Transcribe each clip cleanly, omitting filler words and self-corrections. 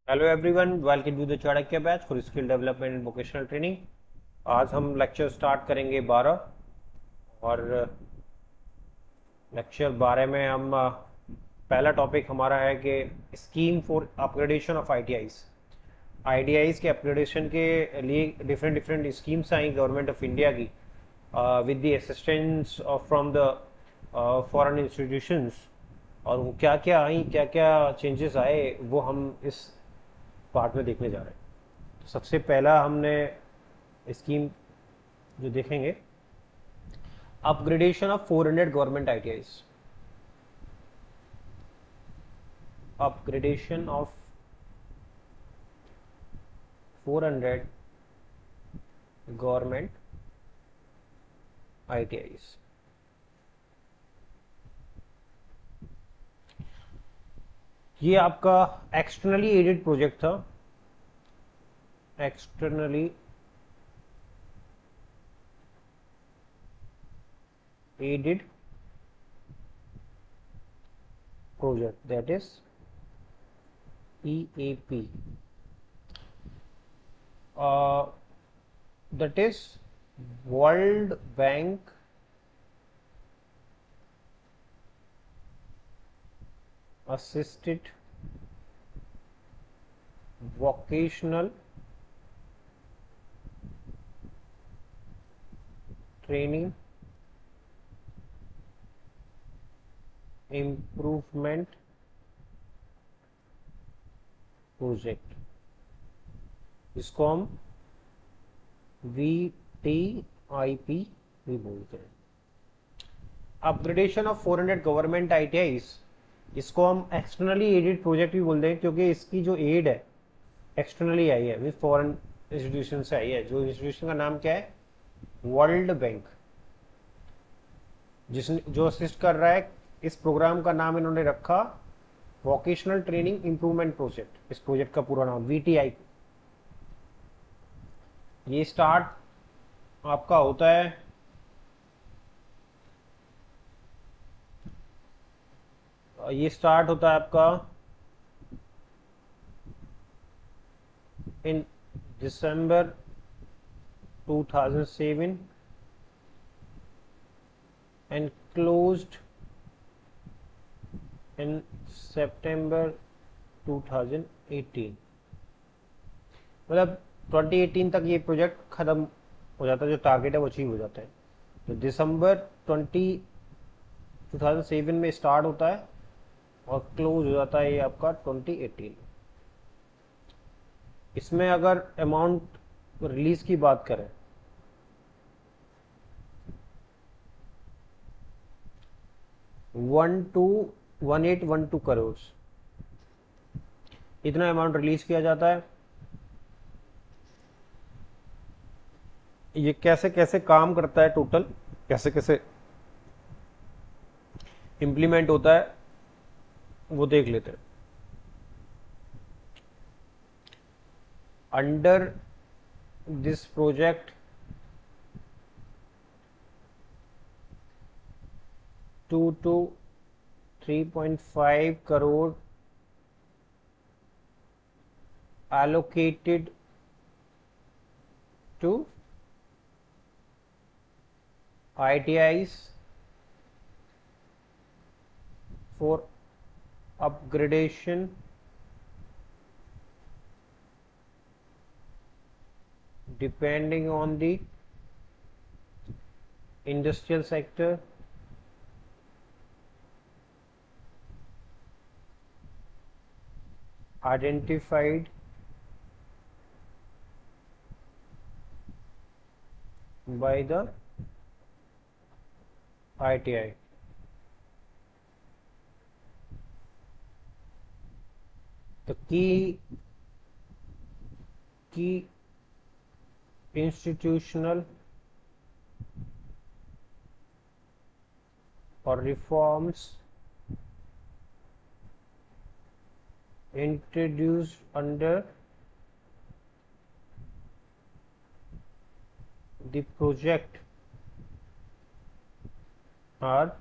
Hello everyone, welcome to the Chanakya batch for skill development and vocational training. आज हम lecture start करेंगे 12 और lecture 12 में हम पहला टॉपिक हमारा है कि scheme for upgradation of ITIs. ITIs के अपग्रेडेशन के लिए different different schemes I government of India की with the assistance of from the foreign institutions. और वो क्या क्या आई, क्या क्या चेंजेस आए, वो हम इस पार्ट में देखने जा रहे हैं। तो सबसे पहला हमने स्कीम जो देखेंगे, upgradation of 400 government ITIs. Upgradation of 400 government ITIs. ये आपका एक्सटर्नली एडेड प्रोजेक्ट था। Externally aided project, that is EAP, that is World Bank assisted vocational training improvement project, इसको हम VTIP भी बोलते हैं। अपग्रेडेशन ऑफ 400 गवर्नमेंट आईटीआईज, इसको हम एक्सटर्नली एडेड प्रोजेक्ट भी बोलते हैं क्योंकि इसकी जो एड है एक्सटर्नली आई है, विद फॉरेन इंस्टीट्यूशन से आई है। जो इंस्टीट्यूशन का नाम क्या है? World bank. जिसने जो असिस्ट कर रहा है, इस प्रोग्राम का नाम इन्होंने रखा वोकेशनल ट्रेनिंग इंप्रूवमेंट प्रोजेक्ट। इस प्रोजेक्ट का पूरा नाम VTI। ये स्टार्ट आपका होता है आपका इन दिसंबर 2007 एंड क्लोज्ड इन सितंबर 2018। मतलब 2018 तक ये प्रोजेक्ट खत्म हो जाता है, जो टारगेट है वो अचीव हो जाता है। तो दिसंबर 2007 में स्टार्ट होता है और क्लोज हो जाता है ये आपका 2018। इसमें अगर अमाउंट रिलीज की बात करें, 1812 करोड़ इतना अमाउंट रिलीज किया जाता है। ये कैसे कैसे काम करता है, टोटल कैसे कैसे इंप्लीमेंट होता है, वो देख लेते हैं। Under this project 2 to 3.5 crore allocated to ITIs for upgradation depending on the industrial sector, identified by the ITI. The key institutional or reforms introduced under the project are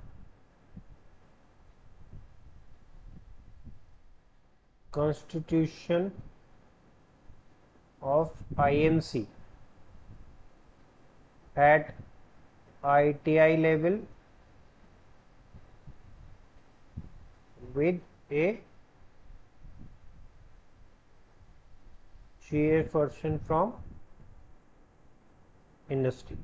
constitution of IMC at ITI level with a chairperson from industry।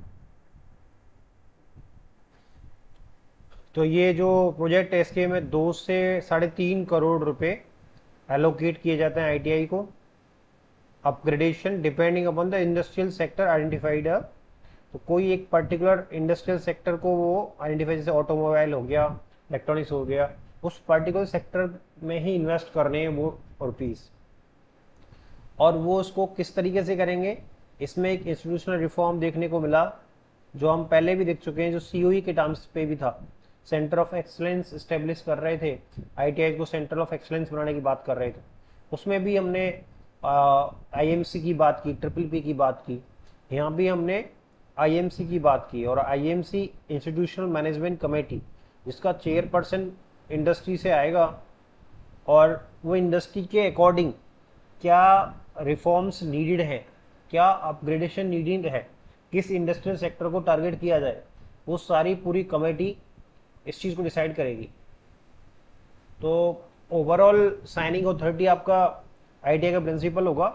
तो ये जो project है इसके में 2 से 3.5 करोड़ रुपए allocate किए जाते हैं आईटीआई को। Upgradation depending upon the industrial sector identified. तो कोई एक पर्टिकुलर इंडस्ट्रियल सेक्टर को वो आइडेंटिफाई, जैसे ऑटोमोबाइल हो गया, इलेक्ट्रॉनिक्स हो गया, उस पर्टिकुलर सेक्टर में ही इन्वेस्ट करने हैं वो रुपीस। और वो उसको किस तरीके से करेंगे, इसमें एक इंस्टीट्यूशनल रिफॉर्म देखने को मिला जो हम पहले भी देख चुके हैं, जो सीओई के टर्म्स पे भी था। सेंटर ऑफ एक्सलेंस इस्टेब्लिश कर रहे थे, आईटीआई को सेंटर ऑफ एक्सलेंस बनाने की बात कर रहे थे। उसमें भी हमने आईएमसी की बात की, ट्रिपल पी की बात की, यहाँ भी हमने आईएमसी की बात की। और आईएमसी इंस्टीट्यूशनल मैनेजमेंट कमेटी, जिसका चेयरपर्सन इंडस्ट्री से आएगा, और वो इंडस्ट्री के अकॉर्डिंग क्या रिफॉर्म्स नीडेड हैं, क्या अपग्रेडेशन नीडेड है, किस इंडस्ट्रियल सेक्टर को टारगेट किया जाए, वो सारी पूरी कमेटी इस चीज़ को डिसाइड करेगी। तो ओवरऑल साइनिंग अथॉरिटी आपका आईटीआई का प्रिंसिपल होगा,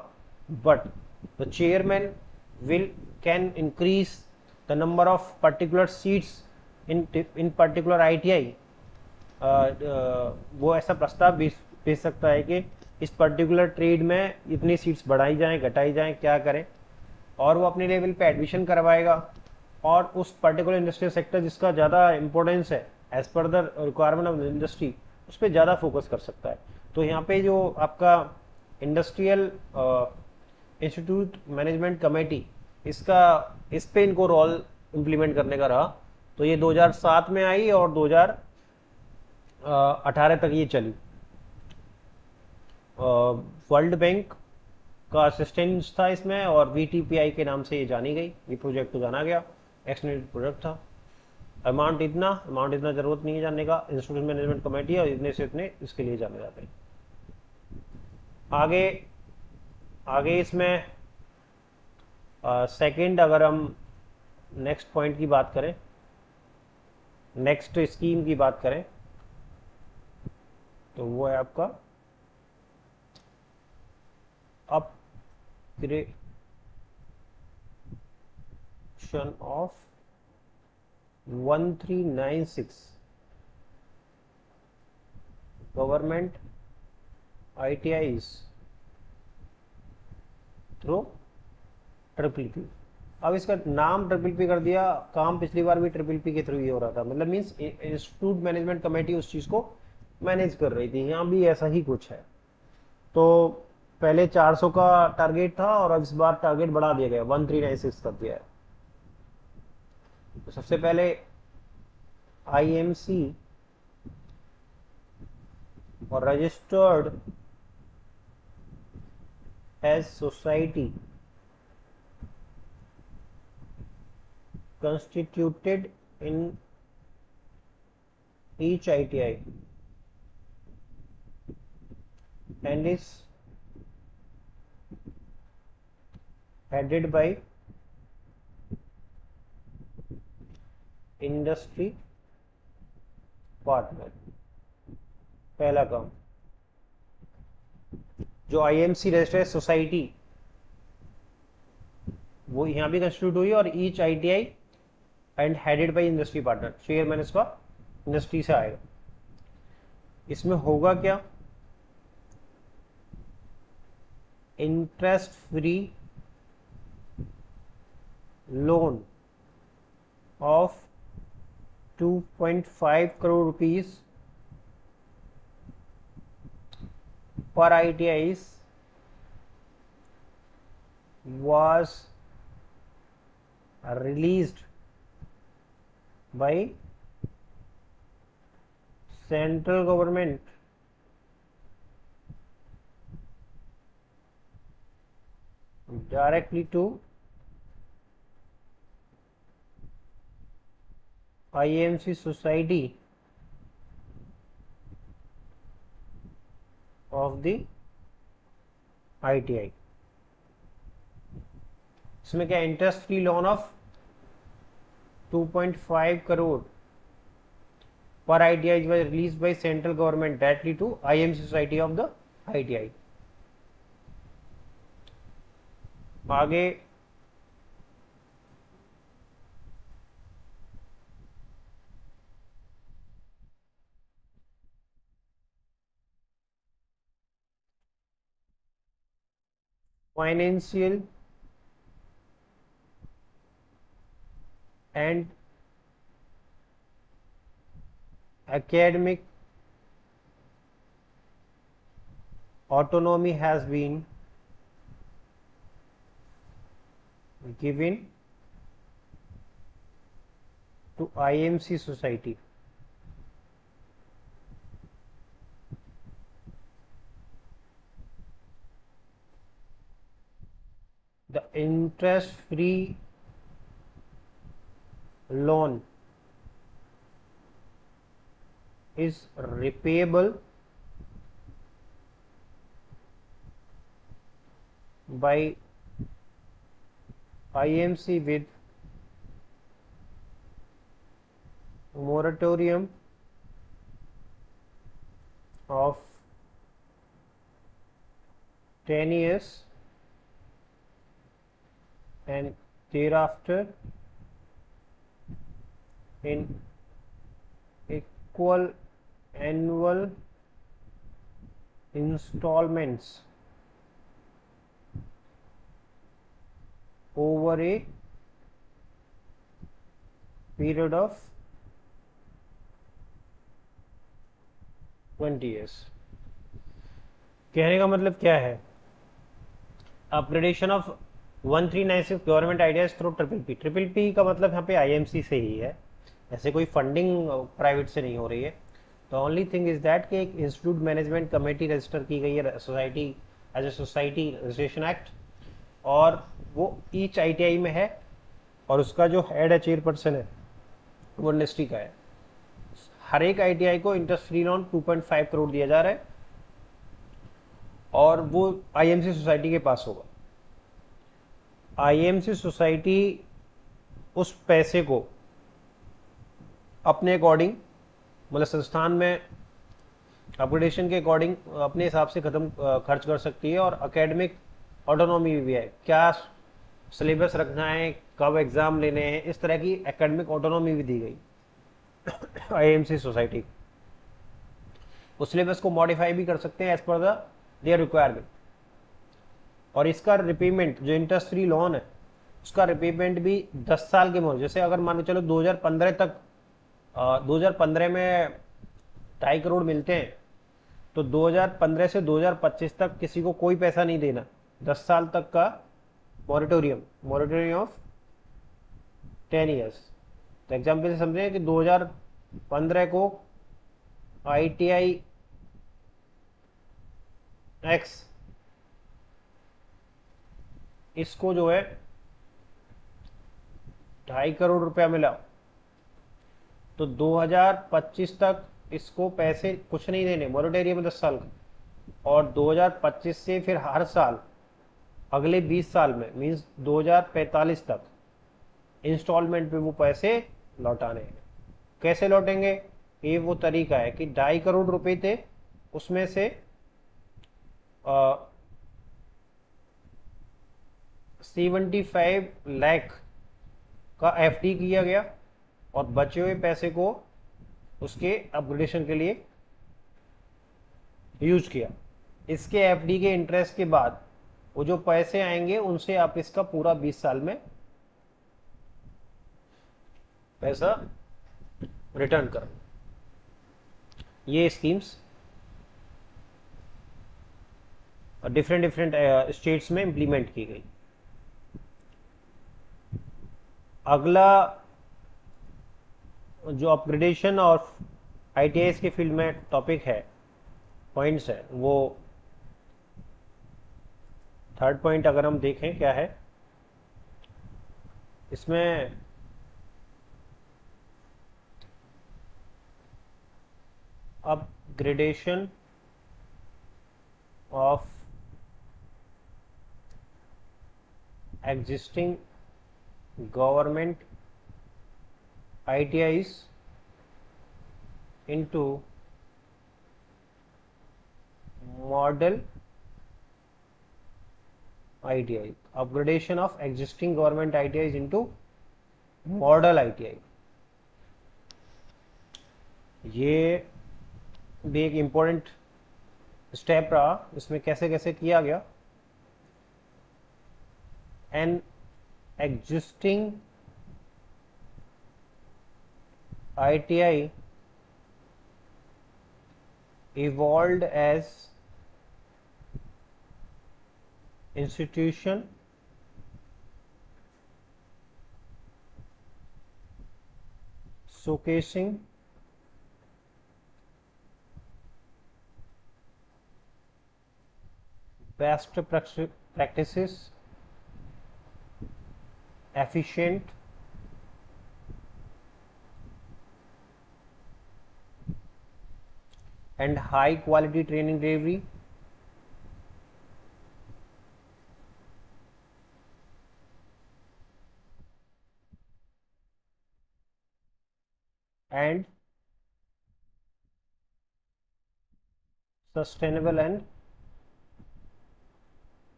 but the chairman will can increase the number of particular seats in particular ITI. वो ऐसा प्रस्ताव भेज सकता है कि इस पर्टिकुलर ट्रेड में इतनी सीट्स बढ़ाई जाएं, घटाई जाएं, क्या करें, और वो अपने लेवल पे एडमिशन करवाएगा। और उस पर्टिकुलर इंडस्ट्रियल सेक्टर जिसका ज़्यादा इंपॉर्टेंस है as per the requirement of the industry, उस पर ज़्यादा फोकस कर सकता है। तो यहाँ पे जो आपका इंडस्ट्रियल इंस्टीट्यूट मैनेजमेंट कमेटी, इस पे इनको रोल इम्प्लीमेंट करने का रहा। तो ये 2007 में आई और 2018 तक ये चली। वर्ल्ड बैंक का असिस्टेंस था इसमें, और वीटीपीआई के नाम से ये जानी गई, ये प्रोजेक्ट को जाना गया, एक्सटेंडेड प्रोजेक्ट था। अमाउंट इतना जरूरत नहीं है जानने का, इंस्टीट्यूट मैनेजमेंट कमेटी और इतने से इतने इसके लिए जाने जाते हैं। आगे इसमें सेकंड, अगर हम नेक्स्ट पॉइंट की बात करें, नेक्स्ट स्कीम की बात करें, तो वो है आपका upgradation of 1396 government ITIs through triple P. अब इसका नाम ट्रिपल पी कर दिया, काम पिछली बार भी ट्रिपल पी के थ्रू ही हो रहा था, मतलब मीन्स इंस्टीट्यूट मैनेजमेंट कमेटी उस चीज को मैनेज कर रही थी। यहाँ भी ऐसा ही कुछ है। तो पहले 400 का टारगेट था और अब इस बार टारगेट बढ़ा दिया गया, 1396 कर दिया है। तो सबसे पहले आईएमसी और registered as society constituted in each ITI and is headed by industry partner। पहला काम, जो आईएमसी रजिस्टर्ड सोसाइटी वो यहाँ भी कंस्टिट्यूट हुई, और each ITI and headed by industry partner, chairman इसका इंडस्ट्री से आएगा। इसमें होगा क्या, interest free loan of 2.5 crore rupees पर ITIs was released by central government directly to IMC society of the ITI। इसमें क्या interest free loan of 2.5 crore per ITI was released by central government directly to IMC Society of the ITI. आगे financial and academic autonomy has been given to IMC society. The interest free loan is repayable by IMC with moratorium of 10 years and thereafter in equal annual installments over a period of 20 years. कहने का मतलब क्या है? Upgradation of 1396 government ideas through triple P का मतलब यहाँ पे IMC से ही है, ऐसे कोई फंडिंग प्राइवेट से नहीं हो रही है. The only thing is that कि एक इंस्टीट्यूट मैनेजमेंट कमेटी रजिस्टर की गई है society as a society registration act, और वो ईच आईटीआई में है, और उसका जो हेड है चेयरपर्सन है वो इंडस्ट्री का है. हर एक आईटीआई को इंटरेस्ट फ्री लोन 2.5 करोड़ दिया जा रहा है और वो आईएमसी सोसाइटी के पास होगा. आईएमसी सोसाइटी उस पैसे को अपने अकॉर्डिंग, मतलब संस्थान में अपग्रेडेशन के अकॉर्डिंग अपने हिसाब से खर्च कर सकती है, और एकेडमिक ऑटोनॉमी भी है, क्या सिलेबस रखना है, कब एग्जाम लेने हैं, इस तरह की एकेडमिक ऑटोनॉमी भी दी गई आईएमसी सोसाइटी. उस सिलेबस को मॉडिफाई भी कर सकते हैं as per the their requirement. और इसका रिपेमेंट जो इंटरेस्ट फ्री लोन है उसका रिपेमेंट भी 10 साल के मोड, जैसे अगर मान लो चलो 2015 तक 2015 में 2.5 करोड़ मिलते हैं, तो 2015 से 2025 तक किसी को कोई पैसा नहीं देना, 10 साल तक का मॉरिटोरियम ऑफ 10 ईयर्स. तो एग्जाम्पल से समझें कि 2015 को ITI X इसको जो है 2.5 करोड़ रुपया मिला, तो 2025 तक इसको पैसे कुछ नहीं देने, मॉरिटोरियम 10 साल का, और 2025 से फिर हर साल अगले 20 साल में मीन्स 2045 तक इंस्टॉलमेंट पे वो पैसे लौटाने हैं. कैसे लौटेंगे? ये वो तरीका है कि 2.5 करोड़ रुपए थे, उसमें से 75 लाख का एफडी किया गया और बचे हुए पैसे को उसके अपग्रेडेशन के लिए यूज किया. इसके एफडी के इंटरेस्ट के बाद वो जो पैसे आएंगे उनसे आप इसका पूरा 20 साल में पैसा रिटर्न करो. ये स्कीम्स डिफरेंट स्टेट्स में इंप्लीमेंट की गई. अगला जो अपग्रेडेशन और आईटीआईस के फील्ड में टॉपिक है, पॉइंट्स है, वो थर्ड पॉइंट अगर हम देखें क्या है इसमें, upgradation of existing government ITIs into model ITI. Upgradation of existing government ITIs into model ITI. ये भी एक इम्पोर्टेंट स्टेप रहा. इसमें कैसे कैसे किया गया. N existing ITI evolved as institution showcasing best practices, efficient and high quality training delivery, and sustainable and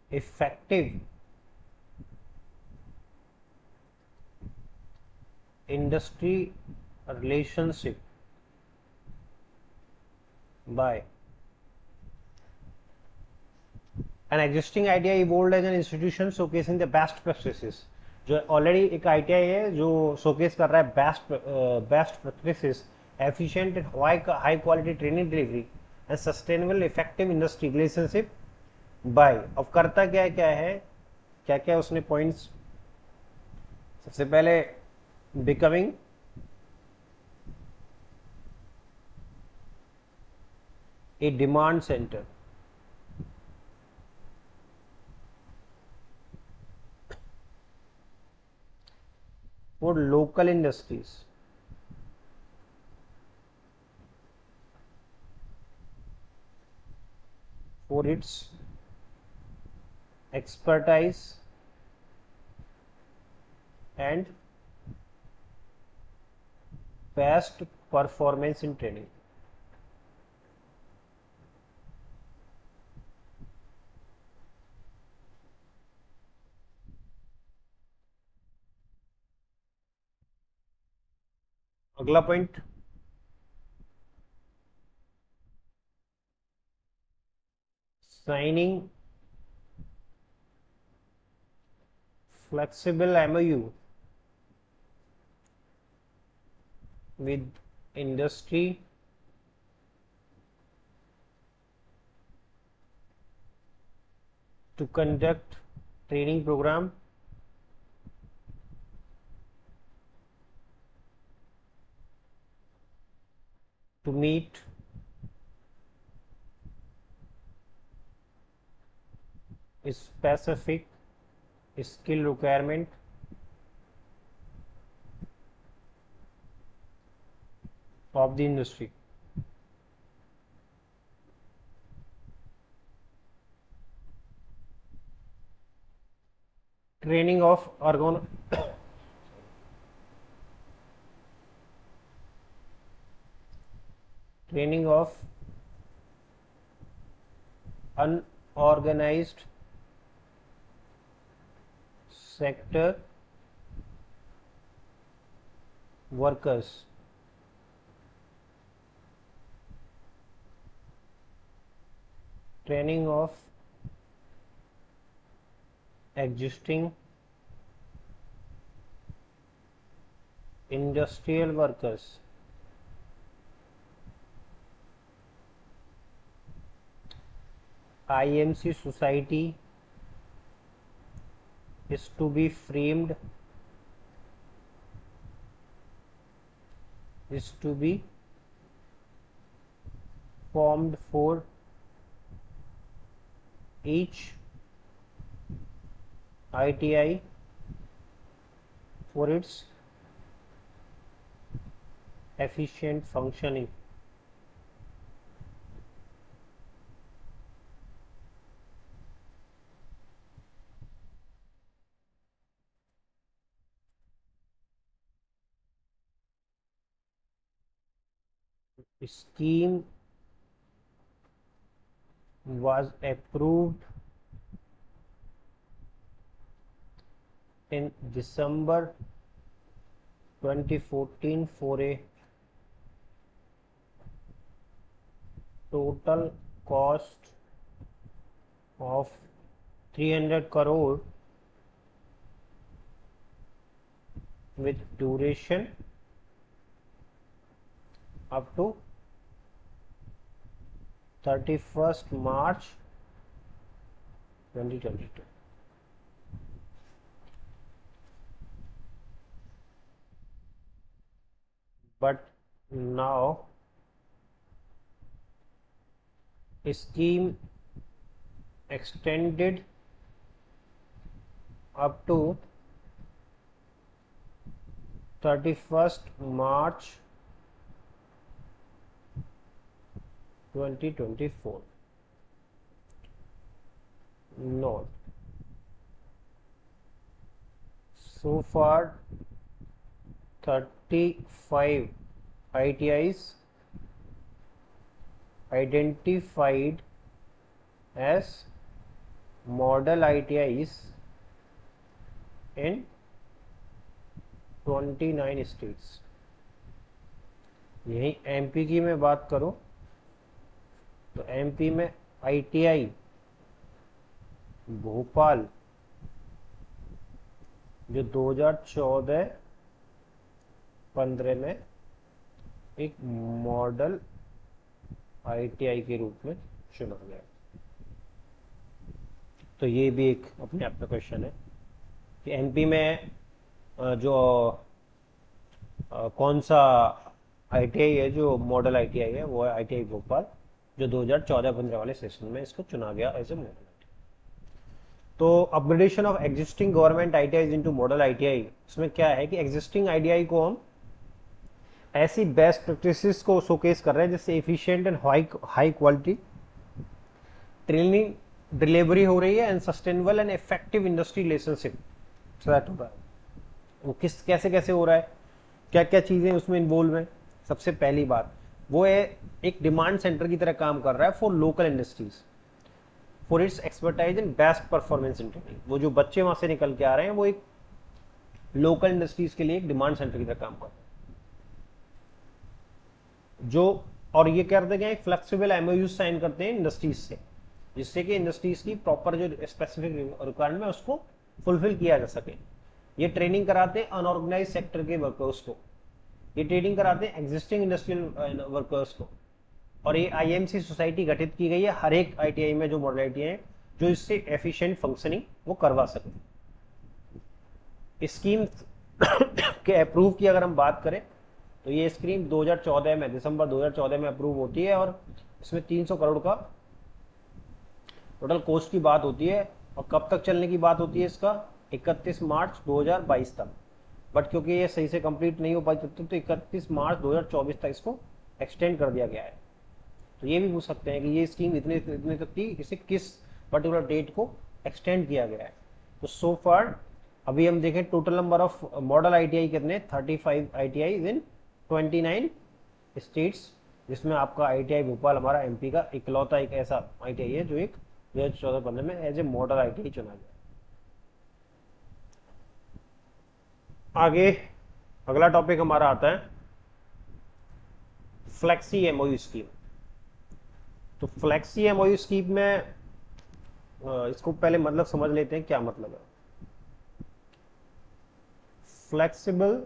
effective industry relationship by an existing ITI evolved as an institution showcasing the best practices. जो already एक ITI है जो showcase कर रहा है best practices, efficient and high quality training delivery and sustainable effective industry relationship by. अब करता क्या है क्या क्या उसने पॉइंट्स. सबसे पहले becoming a demand centre. For local industries, for its expertise and best performance in training. अगला point signing flexible MOU with industry to conduct training program to meet specific skill requirement of the industry. Training of training of unorganized sector workers, training of existing industrial workers, IMC society is to be framed, is to be formed for each ITI for its efficient functioning. scheme was approved in December 2014 for a total cost of 300 crore with duration up to 31st March 2022. But now scheme extended up to 31st March 2024. Note, so far 35 ITIs identified as model ITIs in 29 states. यही MP की मैं बात करूं तो MP में ITI Bhopal जो 2014-15 में एक मॉडल आईटीआई के रूप में चुना गया। तो ये भी एक अपने आप में क्वेश्चन है कि एमपी में जो कौन सा आईटीआई है जो मॉडल आईटीआई है, वो है आईटीआई भोपाल जो 2014-15 वाले सेशन में इसको चुना गया एज ए मॉडल। तो upgradation of existing government ITI into model ITI, इसमें क्या है कि एग्जिस्टिंग आईटीआई को हम ऐसी बेस्ट प्रैक्टिसेस को शोकेस कर रहे हैं जिससे efficient and high quality training delivery हो रही है and sustainable and effective industry relationship set हो रहा है। वो किस कैसे कैसे हो रहा है, क्या क्या चीजें उसमें इन्वॉल्व है। सबसे पहली बात वो है एक डिमांड सेंटर की तरह काम कर रहा है for local industries for its expertise and best performance in training. वो जो बच्चे वहां से निकल के आ रहे हैं वो एक लोकल इंडस्ट्रीज के लिए एक डिमांड सेंटर की तरह काम कर रहे हैं जो, और ये करते क्या है, फ्लेक्सिबल एमओयू साइन करते हैं इंडस्ट्रीज से, जिससे कि इंडस्ट्रीज की प्रॉपर जो स्पेसिफिक रिक्वायरमेंट है उसको फुलफिल किया जा सके। ये ट्रेनिंग कराते हैं अनऑर्गेनाइज सेक्टर के वर्कर्स को, ये ट्रेनिंग कराते हैं एग्जिस्टिंग इंडस्ट्रियल वर्कर्स को, और ये आईएमसी सोसाइटी गठित की गई है हर एक आईटीआई में जो मॉडल आईटीआई है जो इससे एफिशिएंट फंक्शनिंग वो करवा सके। स्कीम के अप्रूव की अगर हम बात करें तो ये स्कीम 2014 में, दिसंबर 2014 में अप्रूव होती है और इसमें 300 करोड़ का टोटल कॉस्ट की बात होती है। और कब तक चलने की बात होती है इसका, 31 मार्च 2022 तक। बट क्योंकि ये सही से कंप्लीट नहीं हो पाई तब तक, तो 31 मार्च 2024 तक इसको एक्सटेंड कर दिया गया है। तो ये भी पूछ सकते हैं कि ये स्कीम इतने तक थी, इसे किस पर्टिकुलर डेट को एक्सटेंड किया गया है। तो सो फार अभी हम देखें total number of model ITI कितने, 35 आईटीआई इन 29 स्टेट्स, जिसमें आपका आईटीआई भोपाल हमारा एमपी का इकलौता एक ऐसा आईटीआई है जो एक 2014-15 में एज ए मॉडल आईटीआई चुना गया। आगे अगला टॉपिक हमारा आता है फ्लेक्सी एमओयू स्कीम। तो फ्लेक्सी एमओयू स्कीम में इसको पहले मतलब समझ लेते हैं क्या मतलब है। Flexible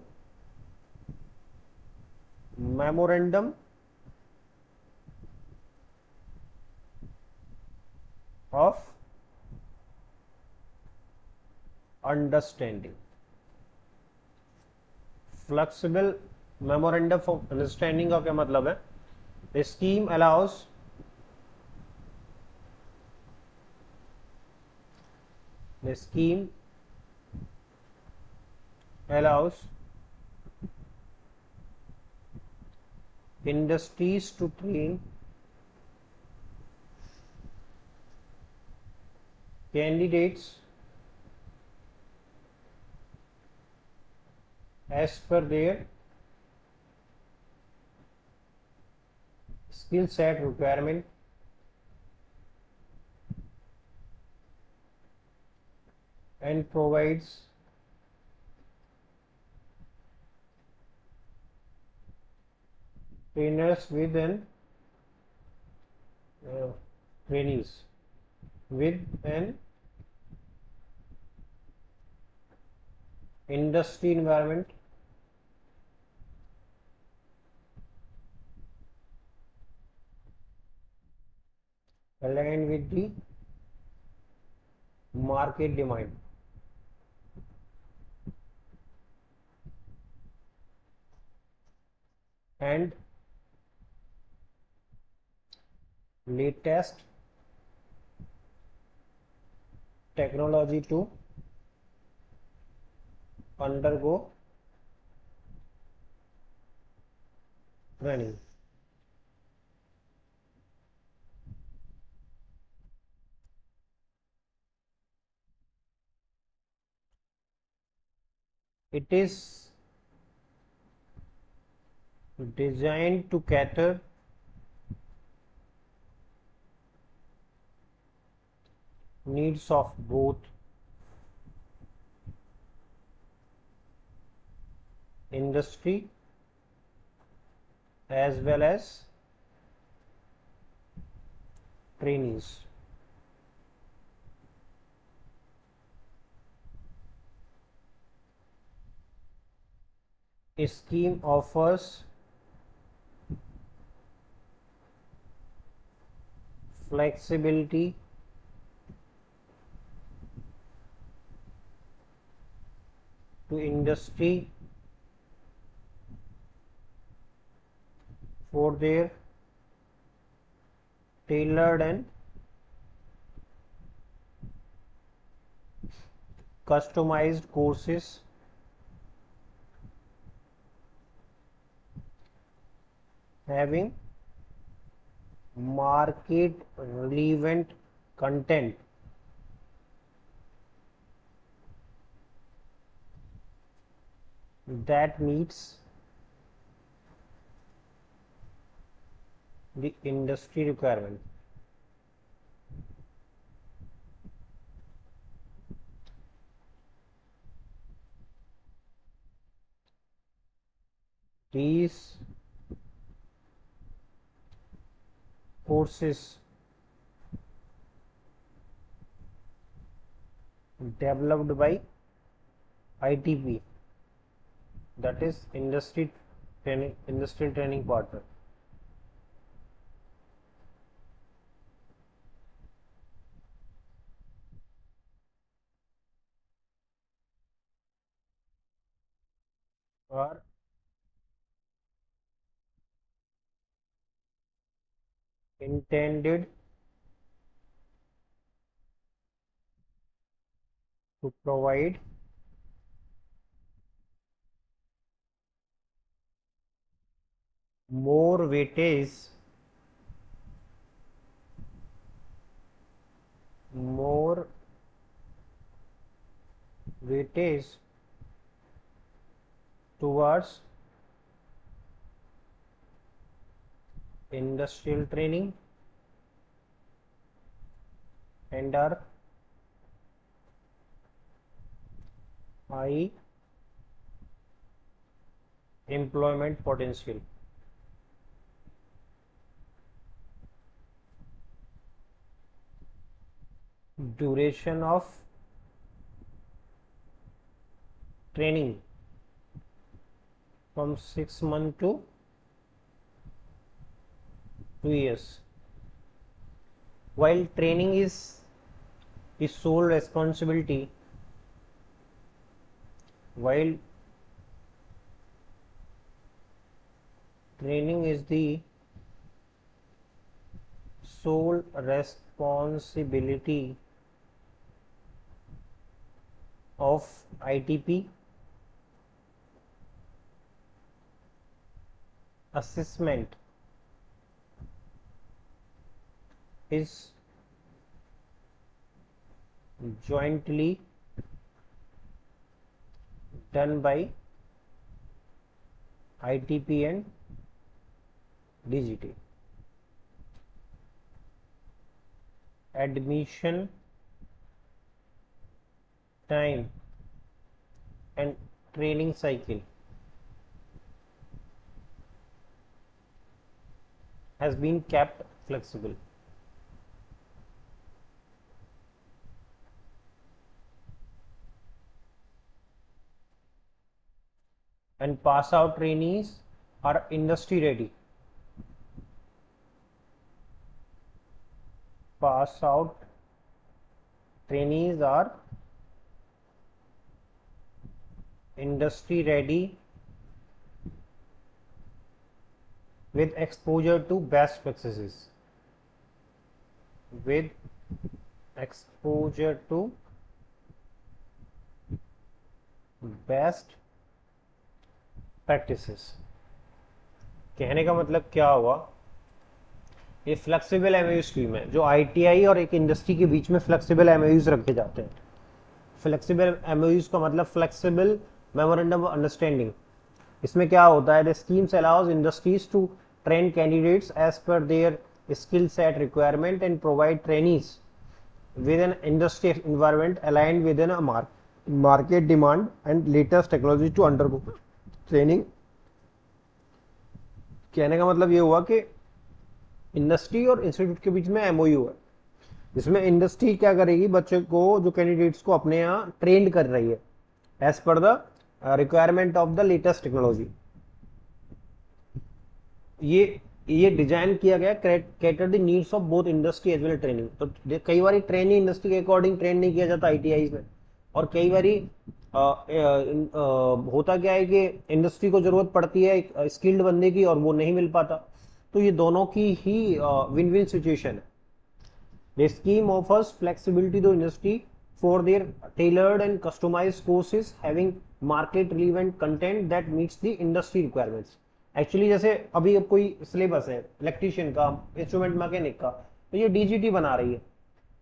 memorandum of understanding. Flexible memorandum of understanding का क्या मतलब है, the scheme allow us the scheme allows industries to train candidates as per their skill set requirement, and provides trainers with an trainees with an industry environment aligned with the market demand. And latest technology to undergo training. It is designed to cater needs of both industry as well as trainees. A scheme offers flexibility to industry for their tailored and customized courses having market relevant content that meets the industry requirement. These courses developed by ITP, that is industrial training partner, are intended to provide more weightage towards industrial training and are high employment potential. Duration of training from 6 months to 2 years. While training is the sole responsibility, while training is the sole responsibility of ITP, assessment is jointly done by ITP and DGT. admission time and training cycle has been kept flexible. And pass out trainees are industry ready. Pass out trainees are industry ready with exposure to best practices. With exposure to best practices. कहने का मतलब क्या हुआ, ये flexible MOU scheme है जो ITI और एक इंडस्ट्री के बीच में फ्लेक्सिबल एमओयूज रखे जाते हैं। फ्लेक्सिबल एमओयूज का मतलब फ्लेक्सिबल मेमोरेंडम ऑफ अंडरस्टैंडिंग। इसमें क्या होता है, the schemes allows industries to train candidates as per their skill set requirement and provide trainees with an industry environment aligned with an market demand and latest technology to undergo training। कहने का मतलब ये हुआ कि industry और institute के बीच में MOU है, जिसमें इंडस्ट्री क्या करेगी, बच्चे को जो कैंडिडेट्स को अपने यहाँ ट्रेन कर रही है as per the requirement of the latest technology. ये डिजाइन किया गया cater the needs of both industry as well training. तो कई बार ट्रेनिंग इंडस्ट्री के अकॉर्डिंग ट्रेन नहीं किया जाता आईटीआई में, और कई बारी होता क्या है कि इंडस्ट्री को जरूरत पड़ती है स्किल्ड बंदे की और वो नहीं मिल पाता। तो ये दोनों की ही विन विन सिचुएशन है। The scheme offers flexibility to industry for their tailored and customised courses having market relevant content that meets the industry requirements. Actually जैसे अभी अब कोई सिलेबस है इलेक्ट्रीशियन का, इंस्ट्रूमेंट मैकेनिक का, तो ये डीजीटी बना रही है।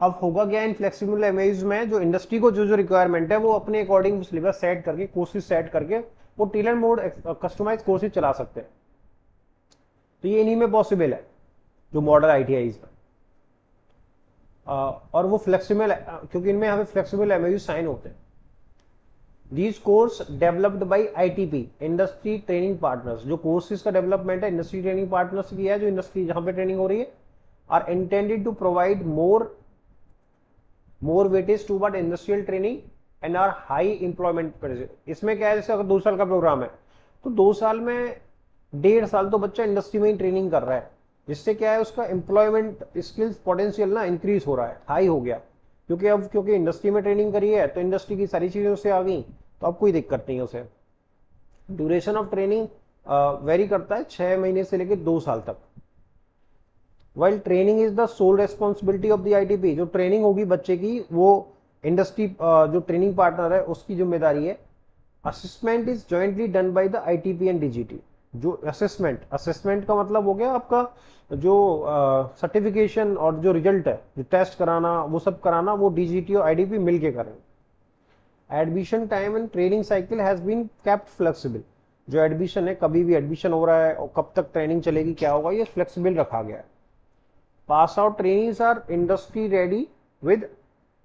अब होगा क्या, इन फ्लेक्सिबल एमओयूज में जो इंडस्ट्री को जो रिक्वायरमेंट है वो अपने अकॉर्डिंग सिलेबस सेट करके, कोर्सेज सेट करके वो टेलर मोड कस्टमाइज कोर्सेज चला सकते हैं। तो ये इन्हीं में पॉसिबल है जो मॉडल आईटीआईज में, और वो फ्लेक्सिबल क्योंकि इनमें हमें फ्लेक्सिबल एमओयूज साइन होते हैं। These course developed by ITP industry training partners. जो कोर्सेज का डेवलपमेंट है इंडस्ट्री ट्रेनिंग पार्टनर्स की है, जो इंडस्ट्री जहां पे ट्रेनिंग हो रही है, are intended to provide more weightage toward industrial training and are high employment. इसमें क्या है, जैसे अगर 2 साल का प्रोग्राम है तो 2 साल में 1.5 साल तो बच्चा इंडस्ट्री में ही ट्रेनिंग कर रहा है, जिससे क्या है उसका एम्प्लॉयमेंट स्किल्स पोटेंशियल ना इंक्रीज हो रहा है, हाई हो गया। क्योंकि इंडस्ट्री में ट्रेनिंग करी है तो इंडस्ट्री की सारी चीजें उससे आ गई, तो अब कोई दिक्कत नहीं है उसे। ड्यूरेशन ऑफ ट्रेनिंग वेरी करता है 6 महीने से लेकर 2 साल तक। While training is the sole responsibility of the ITP. जो ट्रेनिंग होगी बच्चे की वो इंडस्ट्री जो ट्रेनिंग पार्टनर है उसकी जिम्मेदारी है। Assessment is jointly done by the ITP and DGT. जो असेसमेंट का मतलब हो गया आपका जो सर्टिफिकेशन और जो रिजल्ट है, जो टेस्ट कराना, वो सब कराना वो डीजीटी और आईटीपी मिलके करेंगे। Admission time and training cycle has been kept flexible. जो एडमिशन है, कभी भी एडमिशन हो रहा है और कब तक ट्रेनिंग चलेगी, क्या होगा, ये फ्लेक्सिबल रखा गया है। Pass out trainings are industry ready with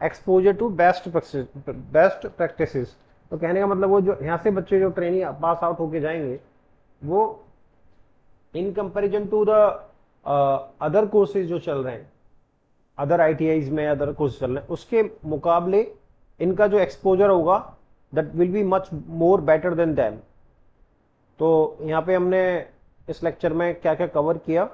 exposure to best practices. तो कहने का मतलब वो जो यहाँ से बच्चे जो ट्रेनिंग पास आउट होके जाएंगे वो in comparison to the other courses जो चल रहे हैं, अदर आईटीआईज में अदर कोर्सेज चल रहे हैं, उसके मुकाबले इनका जो एक्सपोजर होगा that will be much more better than them. तो यहाँ पे हमने इस लेक्चर में क्या क्या कवर किया,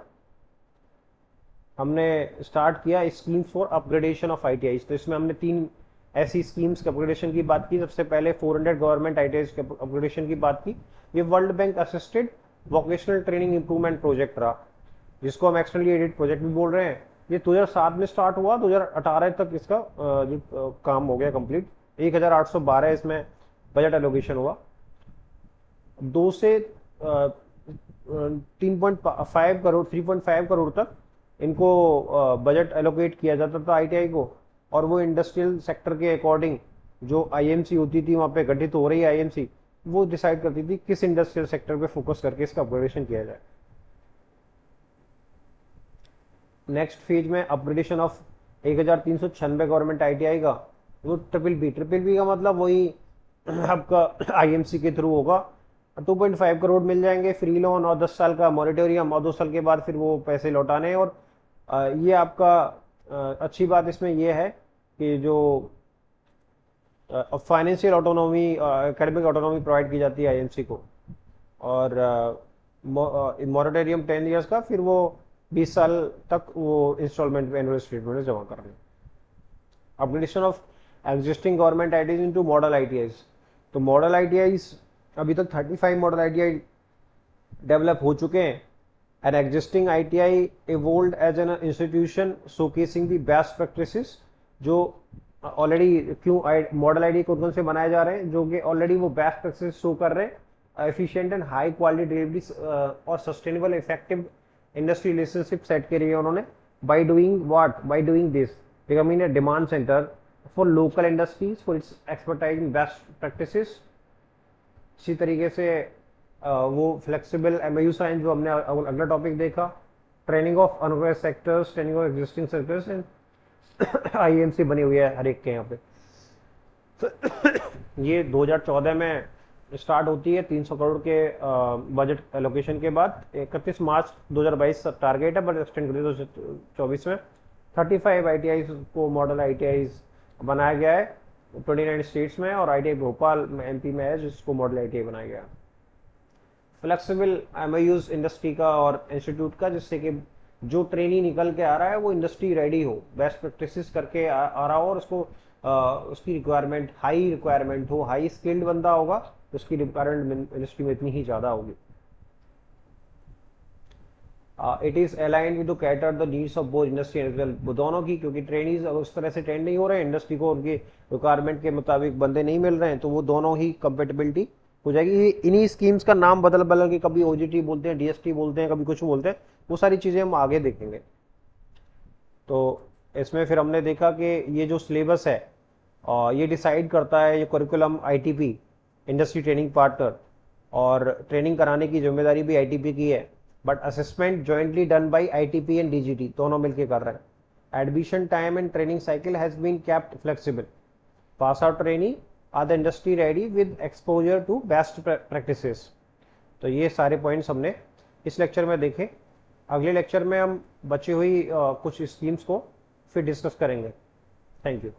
हमने स्टार्ट किया schemes for upgradation of ITIs. तो इसमें हमने 3 ऐसी स्कीम्स के अपग्रेडेशन की बात की। सबसे पहले 400 गवर्नमेंट आईटीआईज के अपग्रेडेशन की बात की। ये world bank assisted vocational training improvement project रहा, जिसको हम एक्सटर्नली एडेड प्रोजेक्ट भी बोल रहे हैं। ये 2007 में स्टार्ट हुआ, 2018 तक इसका जो काम हो गया कंप्लीट। 1812 इसमें बजट एलोकेशन हुआ। 2 से 3.5 करोड़ 3.5 करोड़ तक इनको बजट एलोकेट किया जाता था आईटीआई को, और वो इंडस्ट्रियल सेक्टर के अकॉर्डिंग जो आईएमसी होती थी, वहाँ पे गठित हो रही आईएमसी, वो डिसाइड करती थी किस इंडस्ट्रियल सेक्टर पे फोकस करके इसका अपग्रेडेशन किया जाए। नेक्स्ट फेज में अपग्रेडेशन ऑफ 1396 गवर्नमेंट ITI का, वो ट्रिपल बी का मतलब वही आपका IMC के थ्रू होगा। 2.5 करोड़ मिल जाएंगे फ्री लोन और 10 साल का मॉनिटोरियम, और 2 साल के बाद फिर वो पैसे लौटाने। और ये आपका अच्छी बात इसमें ये है कि जो financial autonomy, academic autonomy provide की जाती है IMC को। और मॉरेटोरियम 10 ईयर्स का, फिर वो 20 साल तक वो इंस्टॉलमेंट एनुअल स्टेटमेंट में जमा करना है। Upgradation of existing government ITIs into model ITIs। तो मॉडल ITIs अभी तक 35 मॉडल ITI डेवलप हो चुके हैं। An existing ITI evolved as an institution showcasing the best practices. जो ऑलरेडी क्यों मॉडल ID कौन से बनाए जा रहे हैं, जो कि ऑलरेडी वो बेस्ट प्रैक्टिस शो कर रहे हैं, efficient and high quality delivery और sustainable effective industry relationship set करी है उन्होंने। By doing what, by doing this becoming a demand centre for local industries for its expertise in best practices. इसी तरीके से वो फ्लेक्सिबल MOU साइन, जो हमने अगला टॉपिक देखा, training of unorganised sectors, training of existing sectors and IMC बनी हुई है हर एक के यहाँ पे। ये 2014 में स्टार्ट होती है 300 करोड़ के बजट एलोकेशन के बाद। 31 मार्च 2022 टारगेट है, बट एक्सटेंड कर 2024 में 35 ITIs को मॉडल ITIs बनाया गया है 29 स्टेट्स में, और ITI भोपाल MP में है जिसको मॉडल ITI बनाया गया। फ्लेक्सिबल MOUs इंडस्ट्री का और इंस्टीट्यूट का, जिससे कि जो ट्रेनी निकल के आ रहा है वो इंडस्ट्री रेडी हो, बेस्ट प्रैक्टिसेस करके आ रहा हो, और उसको उसकी रिक्वायरमेंट हाई रिक्वायरमेंट हो, हाई स्किल्ड बंदा होगा तो उसकी रिक्वायरमेंट इंडस्ट्री में इतनी ही ज़्यादा होगी। It is aligned with to cater the needs of both industry and well, दोनों की, क्योंकि ट्रेनीज उस तरह से ट्रेंड नहीं हो रहे हैं, इंडस्ट्री को उनकी रिक्वायरमेंट के मुताबिक बंदे नहीं मिल रहे हैं, तो वो दोनों ही कंपेटेबिलिटी हो जाएगी। इन्हीं स्कीम्स का नाम बदल बदल के कभी OGT बोलते हैं, DST बोलते हैं, कभी कुछ बोलते हैं, वो सारी चीज़ें हम आगे देखेंगे। तो इसमें फिर हमने देखा कि ये जो सिलेबस है ये डिसाइड करता है, ये curriculum ITP industry training partner, और ट्रेनिंग कराने की जिम्मेदारी भी ITP की है, but assessment jointly done by ITP and DGT, दोनों मिलकर कर रहे हैं। Admission time and training cycle has been kept flexible. Pass out trainee are the industry ready with exposure to best practices. तो ये सारे पॉइंट्स हमने इस लेक्चर में देखे। अगले लेक्चर में हम बची हुई कुछ स्कीम्स को फिर डिस्कस करेंगे। Thank you.